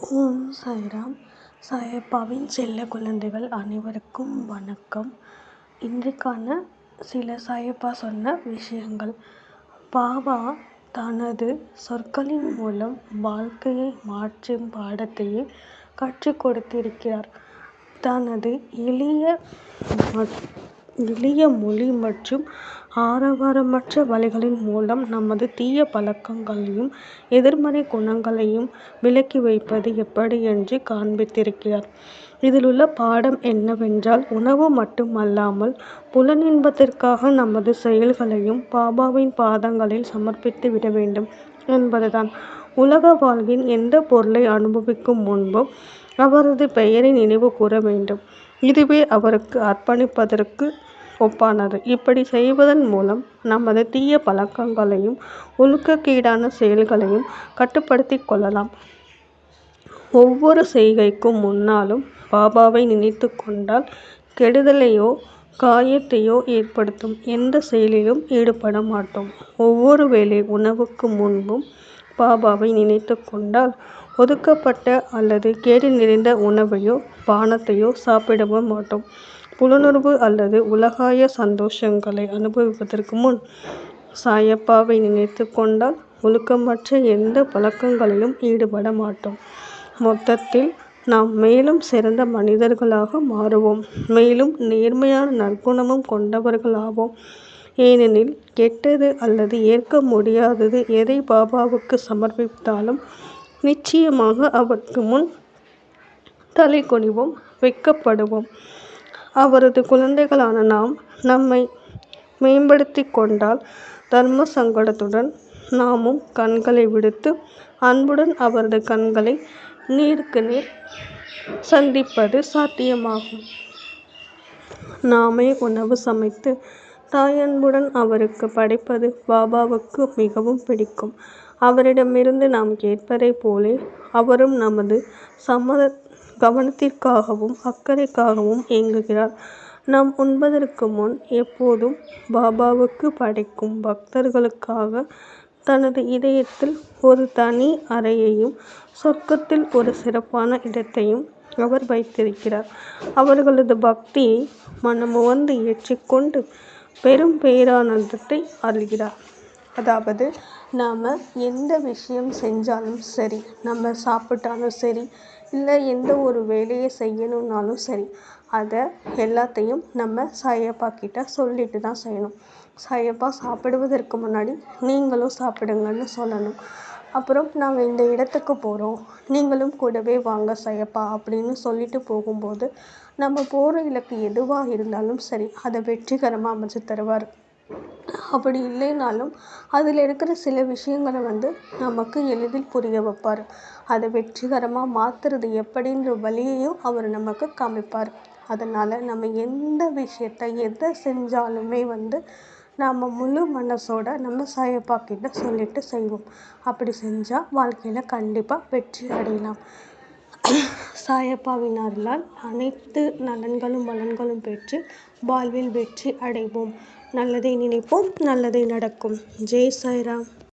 ஓம் சாய்ராம். சாயப்பாவின் செல்ல குழந்தைகள் அனைவருக்கும் வணக்கம். இன்றைக்கான சில சாயப்பா சொன்ன விஷயங்கள். பாபா தனது சொற்களின் மூலம் வாழ்க்கையை மாற்றும் பாடத்தையே கற்றுக் கொடுத்திருக்கிறார். தனது எளிய மொழி மற்றும் ஆரவாரமற்ற வழிகளின் மூலம் நமது தீய பழக்கங்களையும் எதிர்மறை குணங்களையும் விலக்கி வைப்பது எப்படி என்று காண்பித்திருக்கிறார். இதிலுள்ள பாடம் என்னவென்றால், உணவு மட்டுமல்லாமல் புலனின்பத்திற்காக நமது செயல்களையும் பாபாவின் பாதங்களில் சமர்ப்பித்து விட வேண்டும் என்பதுதான். உலக வாழ்வின் எந்த பொருளை அனுபவிக்கும் முன்பும் அவரது பெயரை நினைவு கூற வேண்டும். இதுவே அவருக்கு அர்ப்பணிப்பதற்கு ஒப்பானது. இப்படி செய்வதன் மூலம் நமது தீய பழக்கங்களையும் ஒழுக்கக்கேடான செயல்களையும் கட்டுப்படுத்திக் கொள்ளலாம். ஒவ்வொரு செய்கைக்கும் முன்னாலும் பாபாவை நினைத்து கொண்டால் கெடுதலையோ காயத்தையோ ஏற்படுத்தும் எந்த செயலிலும் ஈடுபட மாட்டோம். ஒவ்வொரு வேளை உணவுக்கு முன்பும் பாபாவை நினைத்து கொண்டால் ஒதுக்கப்பட்ட அல்லது கேடு நிறைந்த உணவையோ பானத்தையோ சாப்பிடவும் மாட்டோம். புலனுணர்வு அல்லது உலகாய சந்தோஷங்களை அனுபவிப்பதற்கு முன் சாயப்பாவை நினைத்து கொண்டால் ஒழுக்கமற்ற எந்த பழக்கங்களிலும் ஈடுபட மாட்டோம். மொத்தத்தில் நாம் மேலும் சிறந்த மனிதர்களாக மாறுவோம். மேலும் நேர்மையான நற்குணமும் கொண்டவர்களாவோம். ஏனெனில் கெட்டது அல்லது ஏற்க முடியாதது எதை பாபாவுக்கு சமர்ப்பித்தாலும் நிச்சயமாக அவருக்கு முன் தலை குனிவோம், வெட்கப்படுவோம். அவரது குழந்தைகளான நாம் நம்மை மேம்படுத்தி கொண்டால் தர்ம சங்கடத்துடன் நாமும் கண்களை விடுத்து அன்புடன் அவரது கண்களை நேருக்கு நேர் சந்திப்பது சாத்தியமாகும். நாமே உணவு சமைத்து தாயன்புடன் அவருக்கு படைப்பது பாபாவுக்கு மிகவும் பிடிக்கும். அவரிடமிருந்து நாம் கேட்பதைப் போலே அவரும் நமது கவனத்திற்காகவும் அக்கறைக்காகவும் ஏங்குகிறார். நாம் உண்பதற்கு முன் எப்போதும் பாபாவுக்கு படைக்கும் பக்தர்களுக்காக தனது இதயத்தில் ஒரு தனி அறையையும் சொர்க்கத்தில் ஒரு சிறப்பான இடத்தையும் அவர் வைத்திருக்கிறார். அவர்களது பக்தியை மனமுவந்து ஏற்றுக்கொண்டு பெரும் பேரானந்தத்தை அருள்கிறார். அதாவது நாம் எந்த விஷயம் செஞ்சாலும் சரி, நம்ம சாப்பிட்டாலும் சரி, இல்லை எந்த ஒரு வேலையை செய்யணுன்னாலும் சரி, அதை எல்லாத்தையும் நம்ம சாயப்பா கிட்ட சொல்லிட்டு தான் செய்யணும். சாயப்பா சாப்பிடுவதற்கு முன்னாடி நீங்களும் சாப்பிடுங்கன்னு சொல்லணும். அப்புறம் நாங்கள் இந்த இடத்துக்கு போகிறோம், நீங்களும் கூடவே வாங்க சாயப்பா அப்படின்னு சொல்லிட்டு போகும்போது நம்ம போகிற இலக்கு எதுவாக இருந்தாலும் சரி, அதை வெற்றிகரமாக அமைச்சு தருவார். அப்படி இல்லைனாலும் அதில் இருக்கிற சில விஷயங்களை நமக்கு எளிதில் புரிய வைப்பார். அதை வெற்றிகரமாக மாற்றுறது எப்படின்ற வழியையும் அவர் நமக்கு காமிப்பார். அதனால் நம்ம எந்த விஷயத்தை எதை செஞ்சாலுமே நாம் முழு மனசோட நம்ம சாயப்பா கிட்ட சொல்லிட்டு செய்வோம். அப்படி செஞ்சால் வாழ்க்கையில் கண்டிப்பாக வெற்றி அடையலாம். சாயப்பாவின் அருளால் அனைத்து நலன்களும் வளங்களும் பெற்று வாழ்வில் வெற்றி அடைவோம். நல்லதை நினைப்போம், நல்லதை நடக்கும். ஜெய் சாய்ராம்.